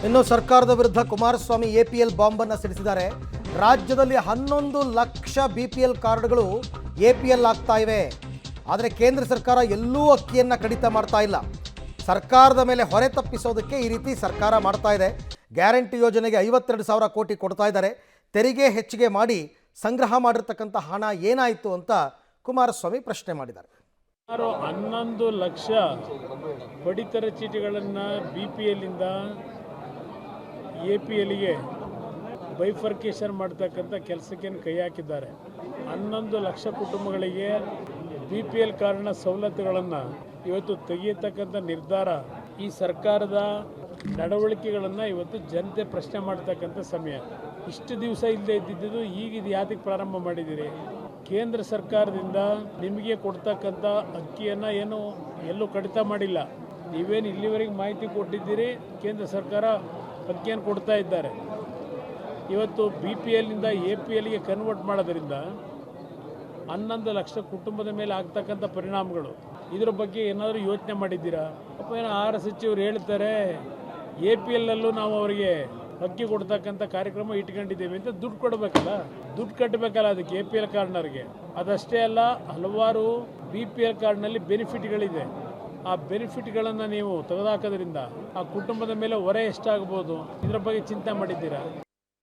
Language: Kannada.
ಇನ್ನು ಸರ್ಕಾರದ ವಿರುದ್ಧ ಕುಮಾರಸ್ವಾಮಿ ಎಪಿಎಲ್ ಬಾಂಬ್ ಅನ್ನು ಸಿಡಿಸಿದ್ದಾರೆ. ರಾಜ್ಯದಲ್ಲಿ 11 ಲಕ್ಷ ಬಿಪಿಎಲ್ ಕಾರ್ಡ್ಗಳು ಎಪಿಎಲ್ ಆಗ್ತಾ ಇವೆ. ಆದರೆ ಕೇಂದ್ರ ಸರ್ಕಾರ ಎಲ್ಲೂ ಅಕ್ಕಿಯನ್ನು ಕಡಿತ ಮಾಡ್ತಾ ಇಲ್ಲ. ಸರ್ಕಾರದ ಮೇಲೆ ಹೊರೆ ತಪ್ಪಿಸೋದಕ್ಕೆ ಈ ರೀತಿ ಸರ್ಕಾರ ಮಾಡ್ತಾ ಇದೆ. ಗ್ಯಾರಂಟಿ ಯೋಜನೆಗೆ 52,000 ಕೋಟಿ ಕೊಡ್ತಾ ಇದ್ದಾರೆ. ತೆರಿಗೆ ಹೆಚ್ಚಿಗೆ ಮಾಡಿ ಸಂಗ್ರಹ ಮಾಡಿರ್ತಕ್ಕಂಥ ಹಣ ಏನಾಯಿತು ಅಂತ ಕುಮಾರಸ್ವಾಮಿ ಪ್ರಶ್ನೆ ಮಾಡಿದ್ದಾರೆ. 11 ಲಕ್ಷ ಪಡಿತರ ಚೀಟಿಗಳನ್ನು BPL ಇಂದ APLಗೆ ಬೈಫರ್ಕೇಷನ್ ಮಾಡ್ತಕ್ಕಂಥ ಕೆಲಸಕ್ಕೆ ಕೈ ಹಾಕಿದ್ದಾರೆ. 11 ಲಕ್ಷ ಕುಟುಂಬಗಳಿಗೆ BPL ಕಾರ್ಡ್ನ ಸವಲತ್ತುಗಳನ್ನು ಇವತ್ತು ತೆಗೆಯತಕ್ಕಂಥ ನಿರ್ಧಾರ ಈ ಸರ್ಕಾರದ ನಡವಳಿಕೆಗಳನ್ನು ಇವತ್ತು ಜನತೆ ಪ್ರಶ್ನೆ ಮಾಡ್ತಕ್ಕಂಥ ಸಮಯ. ಇಷ್ಟು ದಿವಸ ಇಲ್ಲದೆ ಇದ್ದಿದ್ದು ಈಗ ಇದು ಯಾತಕ್ಕೆ ಪ್ರಾರಂಭ ಮಾಡಿದ್ದೀರಿ? ಕೇಂದ್ರ ಸರ್ಕಾರದಿಂದ ನಿಮಗೆ ಕೊಡ್ತಕ್ಕಂಥ ಅಕ್ಕಿಯನ್ನು ಏನು ಎಲ್ಲೂ ಕಡಿತ ಮಾಡಿಲ್ಲ. ನೀವೇನು ಇಲ್ಲಿವರೆಗೆ ಮಾಹಿತಿ ಕೊಟ್ಟಿದ್ದೀರಿ, ಕೇಂದ್ರ ಸರ್ಕಾರ ಅಕ್ಕಿಯನ್ನು ಕೊಡ್ತಾ ಇದ್ದಾರೆ. ಇವತ್ತು BPLನಿಂದ APLಗೆ ಕನ್ವರ್ಟ್ ಮಾಡೋದ್ರಿಂದ 11 ಲಕ್ಷ ಕುಟುಂಬದ ಮೇಲೆ ಆಗ್ತಕ್ಕಂಥ ಪರಿಣಾಮಗಳು, ಇದರ ಬಗ್ಗೆ ಏನಾದರೂ ಯೋಚನೆ ಮಾಡಿದ್ದೀರಾ? ಅಪ್ಪ ಏನೋ ಆಹಾರ ಸಚಿವರು ಹೇಳ್ತಾರೆ APLನಲ್ಲೂ ನಾವು ಅವರಿಗೆ ಅಕ್ಕಿ ಕೊಡ್ತಕ್ಕಂಥ ಕಾರ್ಯಕ್ರಮ ಇಟ್ಕೊಂಡಿದ್ದೇವೆ ಅಂತ ದುಡ್ಡು ಕೊಡಬೇಕಲ್ಲ, ದುಡ್ಡು ಕಟ್ಟಬೇಕಲ್ಲ ಅದಕ್ಕೆ APL ಕಾರ್ಡ್ನವ್ರಿಗೆ. ಅದಷ್ಟೇ ಅಲ್ಲ, ಹಲವಾರು BPL ಕಾರ್ಡ್ನಲ್ಲಿ ಬೆನಿಫಿಟ್ಗಳಿದೆ. ಆ ಬೆನಿಫಿಟ್ಗಳನ್ನು ನೀವು ತೆಗೆದುಹಾಕೋದ್ರಿಂದ ಆ ಕುಟುಂಬದ ಮೇಲೆ ಹೊರೆ ಎಷ್ಟಾಗ್ಬೋದು, ಇದರ ಬಗ್ಗೆ ಚಿಂತೆ ಮಾಡಿದ್ದೀರಾ?